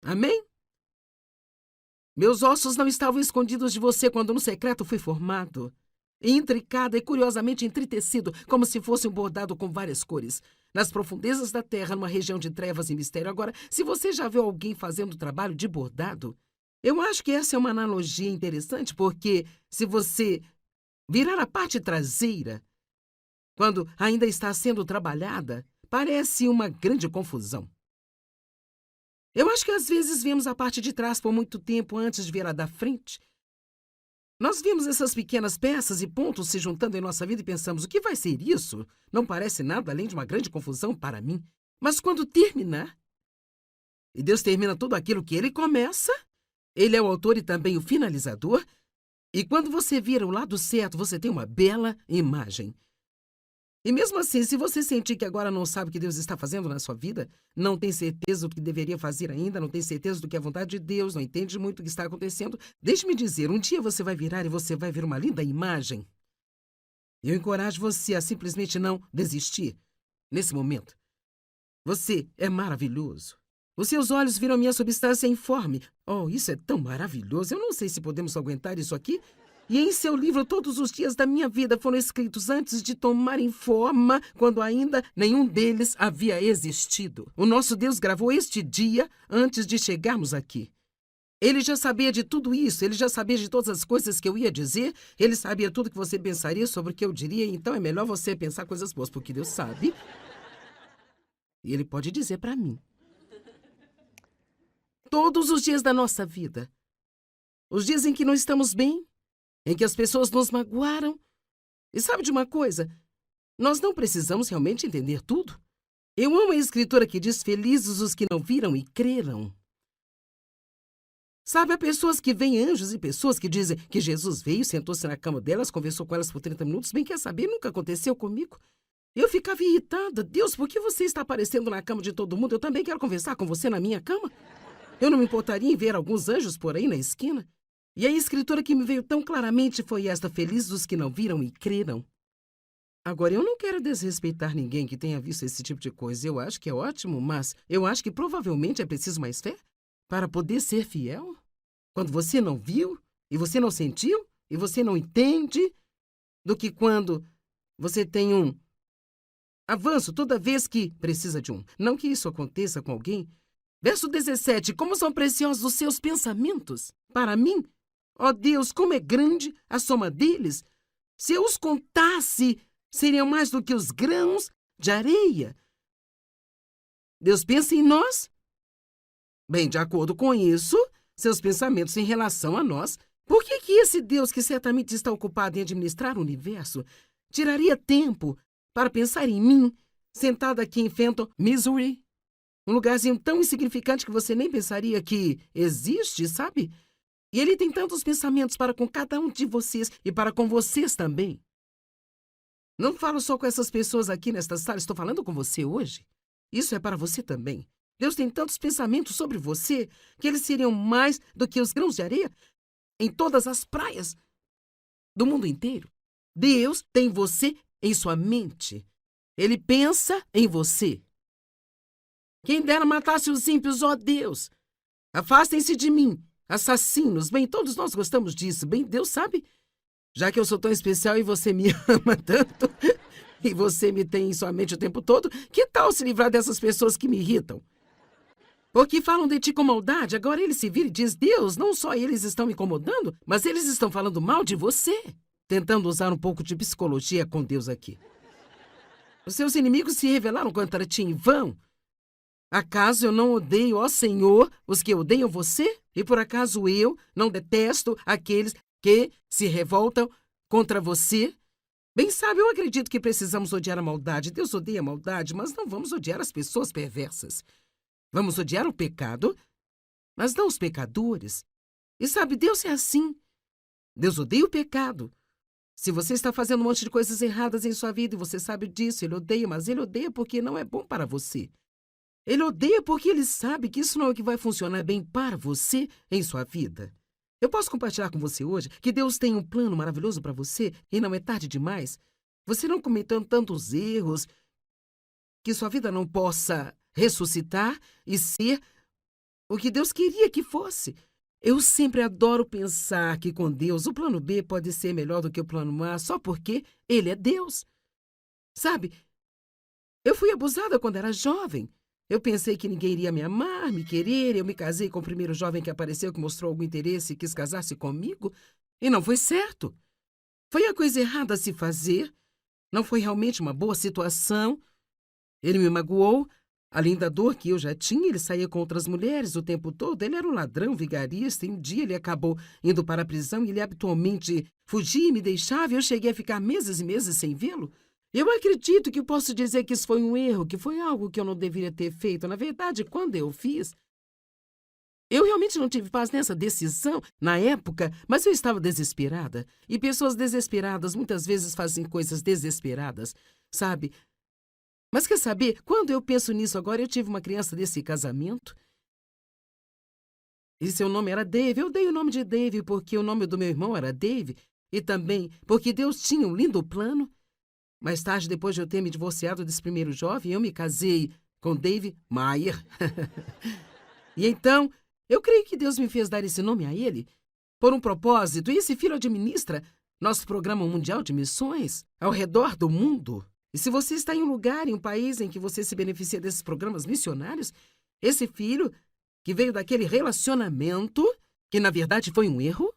Amém? Meus ossos não estavam escondidos de você quando no secreto fui formado. Intricado e curiosamente entritecido, como se fosse um bordado com várias cores. Nas profundezas da terra, numa região de trevas e mistério. Agora, se você já viu alguém fazendo trabalho de bordado, eu acho que essa é uma analogia interessante, porque se você virar a parte traseira, quando ainda está sendo trabalhada, parece uma grande confusão. Eu acho que às vezes vemos a parte de trás por muito tempo antes de ver a da frente. Nós vemos essas pequenas peças e pontos se juntando em nossa vida e pensamos, o que vai ser isso? Não parece nada além de uma grande confusão para mim. Mas quando terminar, e Deus termina tudo aquilo que Ele começa, Ele é o autor e também o finalizador, e quando você vira o lado certo, você tem uma bela imagem. E mesmo assim, se você sentir que agora não sabe o que Deus está fazendo na sua vida, não tem certeza do que deveria fazer ainda, não tem certeza do que é a vontade de Deus, não entende muito o que está acontecendo, deixe-me dizer, um dia você vai virar e você vai ver uma linda imagem. Eu encorajo você a simplesmente não desistir nesse momento. Você é maravilhoso. Os seus olhos viram minha substância informe. Oh, isso é tão maravilhoso. Eu não sei se podemos aguentar isso aqui. E em seu livro, todos os dias da minha vida foram escritos antes de tomarem forma, quando ainda nenhum deles havia existido. O nosso Deus gravou este dia antes de chegarmos aqui. Ele já sabia de tudo isso, ele já sabia de todas as coisas que eu ia dizer, ele sabia tudo que você pensaria sobre o que eu diria, então é melhor você pensar coisas boas, porque Deus sabe. E ele pode dizer para mim. Todos os dias da nossa vida. Os dias em que não estamos bem, em que as pessoas nos magoaram. E sabe de uma coisa? Nós não precisamos realmente entender tudo. Eu amo a escritora que diz, felizes os que não viram e creram. Sabe, há pessoas que veem anjos e pessoas que dizem que Jesus veio, sentou-se na cama delas, conversou com elas por 30 minutos. Bem, quer saber? Nunca aconteceu comigo. Eu ficava irritada. Deus, por que você está aparecendo na cama de todo mundo? Eu também quero conversar com você na minha cama. Eu não me importaria em ver alguns anjos por aí na esquina. E a escritora que me veio tão claramente foi esta, felizes os que não viram e creram. Agora, eu não quero desrespeitar ninguém que tenha visto esse tipo de coisa. Eu acho que é ótimo, mas eu acho que provavelmente é preciso mais fé para poder ser fiel. Quando você não viu, e você não sentiu, e você não entende, do que quando você tem um avanço toda vez que precisa de um. Não que isso aconteça com alguém. Verso 17, como são preciosos os seus pensamentos para mim. Ó Deus, como é grande a soma deles! Se eu os contasse, seriam mais do que os grãos de areia. Deus pensa em nós? Bem, de acordo com isso, seus pensamentos em relação a nós, por que esse Deus que certamente está ocupado em administrar o universo tiraria tempo para pensar em mim, sentada aqui em Fenton, Missouri, um lugarzinho tão insignificante que você nem pensaria que existe, sabe? E ele tem tantos pensamentos para com cada um de vocês e para com vocês também. Não falo só com essas pessoas aqui nesta sala, estou falando com você hoje. Isso é para você também. Deus tem tantos pensamentos sobre você que eles seriam mais do que os grãos de areia em todas as praias do mundo inteiro. Deus tem você em sua mente. Ele pensa em você. Quem dera matasse os ímpios, ó Deus. Afastem-se de mim, assassinos. Bem, todos nós gostamos disso. Bem, Deus sabe. Já que eu sou tão especial e você me ama tanto, e você me tem em sua mente o tempo todo, que tal se livrar dessas pessoas que me irritam? Porque falam de ti com maldade, agora ele se vira e diz, Deus, não só eles estão me incomodando, mas eles estão falando mal de você. Tentando usar um pouco de psicologia com Deus aqui. Os seus inimigos se rebelaram contra ti em vão. Acaso eu não odeio, ó Senhor, os que odeiam você? E por acaso eu não detesto aqueles que se revoltam contra você? Bem sabe, eu acredito que precisamos odiar a maldade. Deus odeia a maldade, mas não vamos odiar as pessoas perversas. Vamos odiar o pecado, mas não os pecadores. E sabe, Deus é assim. Deus odeia o pecado. Se você está fazendo um monte de coisas erradas em sua vida e você sabe disso, ele odeia, mas ele odeia porque não é bom para você. Ele odeia porque ele sabe que isso não é o que vai funcionar bem para você em sua vida. Eu posso compartilhar com você hoje que Deus tem um plano maravilhoso para você e não é tarde demais. Você não cometeu tantos erros que sua vida não possa ressuscitar e ser o que Deus queria que fosse. Eu sempre adoro pensar que com Deus o plano B pode ser melhor do que o plano A só porque Ele é Deus. Sabe, eu fui abusada quando era jovem. Eu pensei que ninguém iria me amar, me querer. Eu me casei com o primeiro jovem que apareceu, que mostrou algum interesse e quis casar-se comigo. E não foi certo. Foi a coisa errada a se fazer. Não foi realmente uma boa situação. Ele me magoou. Além da dor que eu já tinha, ele saía com outras mulheres o tempo todo. Ele era um ladrão, vigarista. E um dia ele acabou indo para a prisão e ele habitualmente fugia e me deixava. E eu cheguei a ficar meses e meses sem vê-lo. Eu acredito que posso dizer que isso foi um erro, que foi algo que eu não deveria ter feito. Na verdade, quando eu fiz, eu realmente não tive paz nessa decisão na época, mas eu estava desesperada. E pessoas desesperadas muitas vezes fazem coisas desesperadas, sabe? Mas quer saber, quando eu penso nisso agora, eu tive uma criança desse casamento. E seu nome era Dave. Eu dei o nome de Dave porque o nome do meu irmão era Dave. E também porque Deus tinha um lindo plano. Mais tarde, depois de eu ter me divorciado desse primeiro jovem, eu me casei com Dave Meyer. E então, eu creio que Deus me fez dar esse nome a ele por um propósito. E esse filho administra nosso programa mundial de missões ao redor do mundo. E se você está em um lugar, em um país em que você se beneficia desses programas missionários, esse filho, que veio daquele relacionamento, que na verdade foi um erro,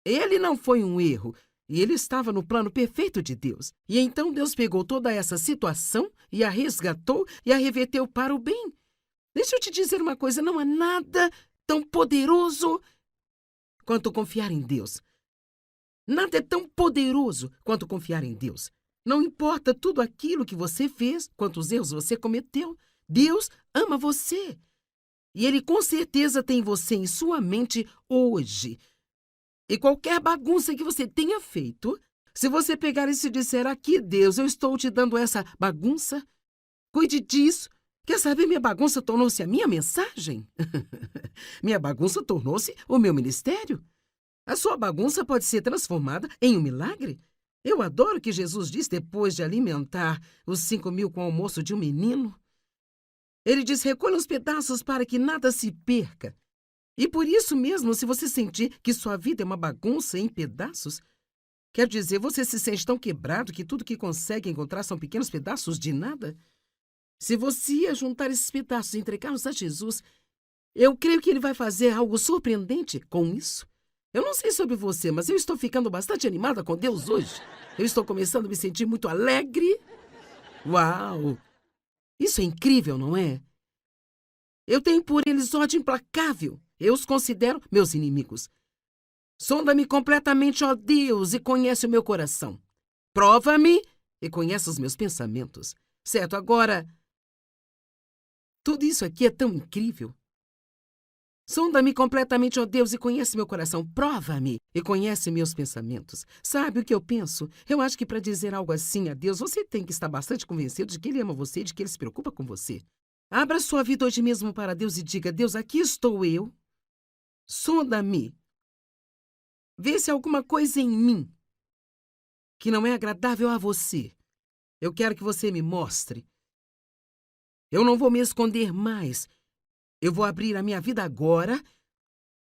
ele não foi um erro. E ele estava no plano perfeito de Deus. E então Deus pegou toda essa situação e a resgatou e a reverteu para o bem. Deixa eu te dizer uma coisa, não há nada tão poderoso quanto confiar em Deus. Nada é tão poderoso quanto confiar em Deus. Não importa tudo aquilo que você fez, quantos erros você cometeu, Deus ama você. E Ele com certeza tem você em sua mente hoje. E qualquer bagunça que você tenha feito, se você pegar e se disser, aqui, Deus, eu estou te dando essa bagunça, cuide disso. Quer saber, minha bagunça tornou-se a minha mensagem? Minha bagunça tornou-se o meu ministério. A sua bagunça pode ser transformada em um milagre. Eu adoro o que Jesus diz depois de alimentar os 5.000 com o almoço de um menino. Ele diz, recolha os pedaços para que nada se perca. E por isso mesmo, se você sentir que sua vida é uma bagunça em pedaços, quer dizer, você se sente tão quebrado que tudo que consegue encontrar são pequenos pedaços de nada? Se você ia juntar esses pedaços e entregá-los a Jesus, eu creio que Ele vai fazer algo surpreendente com isso. Eu não sei sobre você, mas eu estou ficando bastante animada com Deus hoje. Eu estou começando a me sentir muito alegre. Uau! Isso é incrível, não é? Eu tenho por eles ódio implacável. Eu os considero meus inimigos. Sonda-me completamente, ó Deus, e conhece o meu coração. Prova-me e conhece os meus pensamentos. Certo, agora, tudo isso aqui é tão incrível. Sonda-me completamente, ó Deus, e conhece meu coração. Prova-me e conhece meus pensamentos. Sabe o que eu penso? Eu acho que para dizer algo assim a Deus, você tem que estar bastante convencido de que Ele ama você e de que Ele se preocupa com você. Abra sua vida hoje mesmo para Deus e diga: Deus, aqui estou eu. Sonda-me. Vê se há alguma coisa em mim que não é agradável a você. Eu quero que você me mostre. Eu não vou me esconder mais. Eu vou abrir a minha vida agora,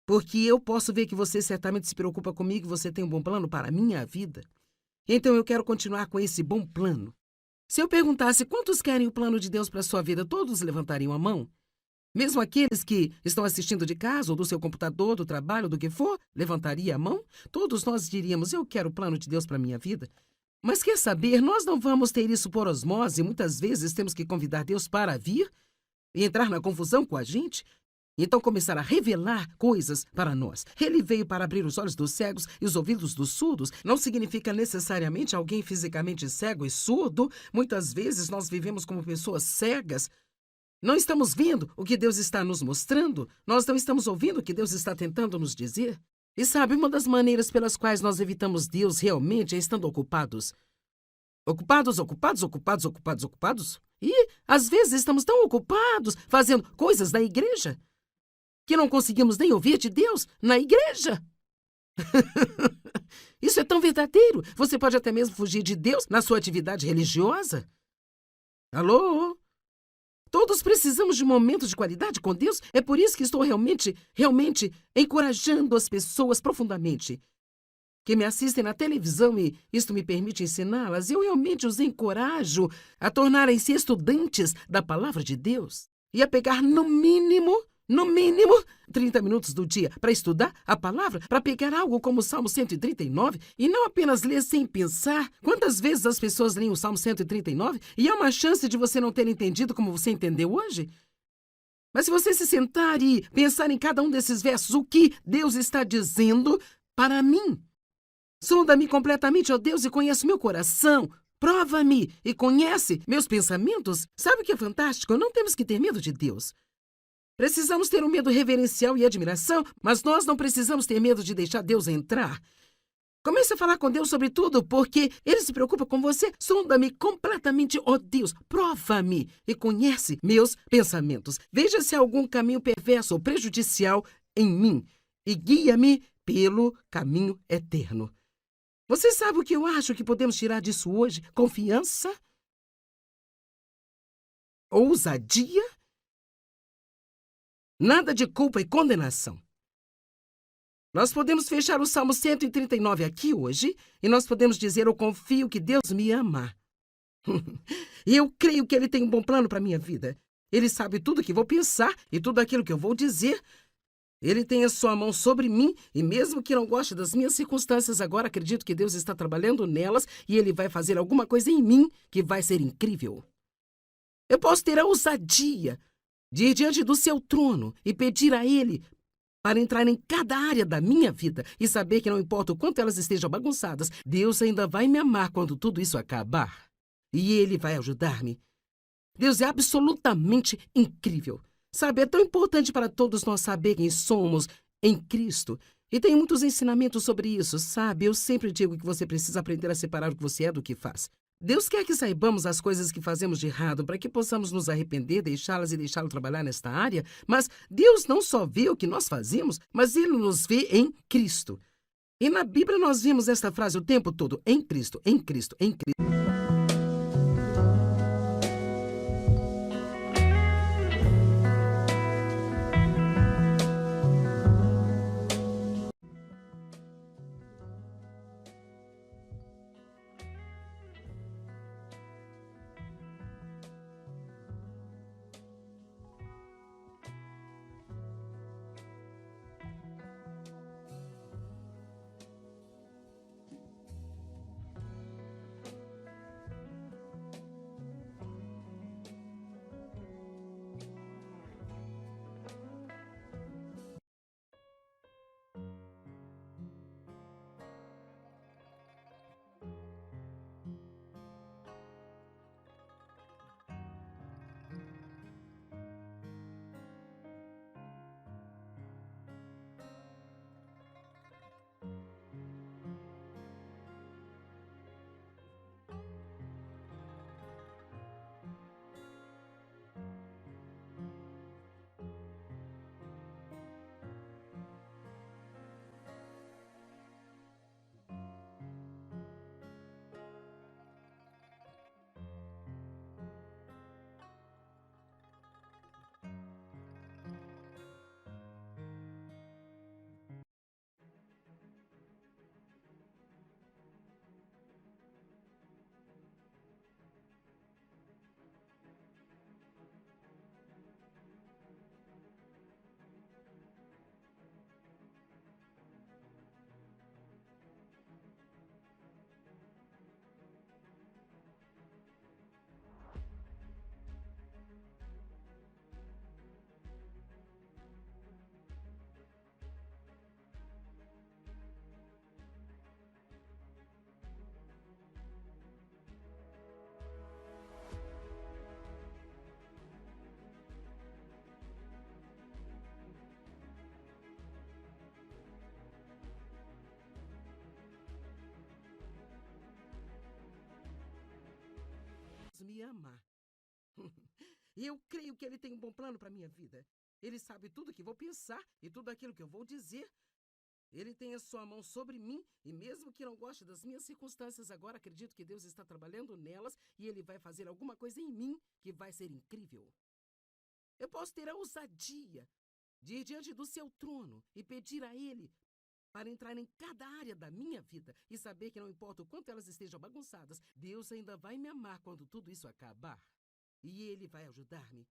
porque eu posso ver que você certamente se preocupa comigo e você tem um bom plano para a minha vida. Então eu quero continuar com esse bom plano. Se eu perguntasse quantos querem o plano de Deus para a sua vida, todos levantariam a mão? Mesmo aqueles que estão assistindo de casa, ou do seu computador, do trabalho, do que for, levantaria a mão? Todos nós diríamos: eu quero o plano de Deus para a minha vida. Mas quer saber, nós não vamos ter isso por osmose. Muitas vezes temos que convidar Deus para vir e entrar na confusão com a gente. Então começar a revelar coisas para nós. Ele veio para abrir os olhos dos cegos e os ouvidos dos surdos. Não significa necessariamente alguém fisicamente cego e surdo. Muitas vezes nós vivemos como pessoas cegas. Não estamos vendo o que Deus está nos mostrando. Nós não estamos ouvindo o que Deus está tentando nos dizer. E sabe, uma das maneiras pelas quais nós evitamos Deus realmente é estando ocupados. Ocupados, ocupados, ocupados, ocupados, ocupados. E, às vezes, estamos tão ocupados fazendo coisas na igreja que não conseguimos nem ouvir de Deus na igreja. Isso é tão verdadeiro. Você pode até mesmo fugir de Deus na sua atividade religiosa. Alô? Todos precisamos de momentos de qualidade com Deus. É por isso que estou realmente encorajando as pessoas profundamente que me assistem na televisão e isto me permite ensiná-las. Eu realmente os encorajo a tornarem-se estudantes da palavra de Deus e a pegar no mínimo, 30 minutos do dia para estudar a palavra, para pegar algo como o Salmo 139 e não apenas ler sem pensar. Quantas vezes as pessoas leem o Salmo 139 e há uma chance de você não ter entendido como você entendeu hoje? Mas se você se sentar e pensar em cada um desses versos, o que Deus está dizendo para mim? Sonda-me completamente, ó Deus, e conhece meu coração. Prova-me e conhece meus pensamentos. Sabe o que é fantástico? Não temos que ter medo de Deus. Precisamos ter um medo reverencial e admiração, mas nós não precisamos ter medo de deixar Deus entrar. Comece a falar com Deus sobre tudo, porque Ele se preocupa com você. Sonda-me completamente, ó Deus. Prova-me e conhece meus pensamentos. Veja se há algum caminho perverso ou prejudicial em mim e guia-me pelo caminho eterno. Você sabe o que eu acho que podemos tirar disso hoje? Confiança? Ousadia? Nada de culpa e condenação. Nós podemos fechar o Salmo 139 aqui hoje e nós podemos dizer: eu confio que Deus me ama. E eu creio que Ele tem um bom plano para a minha vida. Ele sabe tudo o que vou pensar e tudo aquilo que eu vou dizer. Ele tem a sua mão sobre mim e mesmo que não goste das minhas circunstâncias, agora acredito que Deus está trabalhando nelas e Ele vai fazer alguma coisa em mim que vai ser incrível. Eu posso ter a ousadia de ir diante do seu trono e pedir a Ele para entrar em cada área da minha vida e saber que não importa o quanto elas estejam bagunçadas, Deus ainda vai me amar quando tudo isso acabar. E Ele vai ajudar-me. Deus é absolutamente incrível. Sabe, é tão importante para todos nós saber quem somos em Cristo. E tem muitos ensinamentos sobre isso, sabe? Eu sempre digo que você precisa aprender a separar o que você é do que faz. Deus quer que saibamos as coisas que fazemos de errado para que possamos nos arrepender, deixá-las e deixá-lo trabalhar nesta área. Mas Deus não só vê o que nós fazemos, mas Ele nos vê em Cristo. E na Bíblia nós vimos esta frase o tempo todo: em Cristo, em Cristo, em Cristo. me amar. E eu creio que Ele tem um bom plano para a minha vida. Ele sabe tudo que vou pensar e tudo aquilo que eu vou dizer. Ele tem a sua mão sobre mim e mesmo que não goste das minhas circunstâncias, agora acredito que Deus está trabalhando nelas e Ele vai fazer alguma coisa em mim que vai ser incrível. Eu posso ter a ousadia de ir diante do seu trono e pedir a Ele para entrar em cada área da minha vida e saber que não importa o quanto elas estejam bagunçadas, Deus ainda vai me amar quando tudo isso acabar. E Ele vai ajudar-me.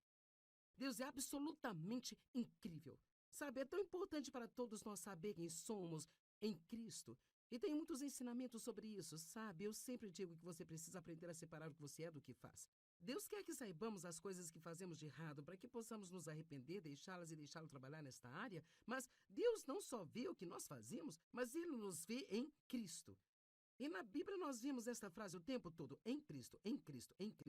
Deus é absolutamente incrível. Sabe, é tão importante para todos nós saber quem somos em Cristo. E tem muitos ensinamentos sobre isso, sabe? Eu sempre digo que você precisa aprender a separar o que você é do que faz. Deus quer que saibamos as coisas que fazemos de errado para que possamos nos arrepender, deixá-las e deixá-lo trabalhar nesta área. Mas Deus não só vê o que nós fazemos, mas Ele nos vê em Cristo. E na Bíblia nós vimos esta frase o tempo todo, em Cristo, em Cristo, em Cristo.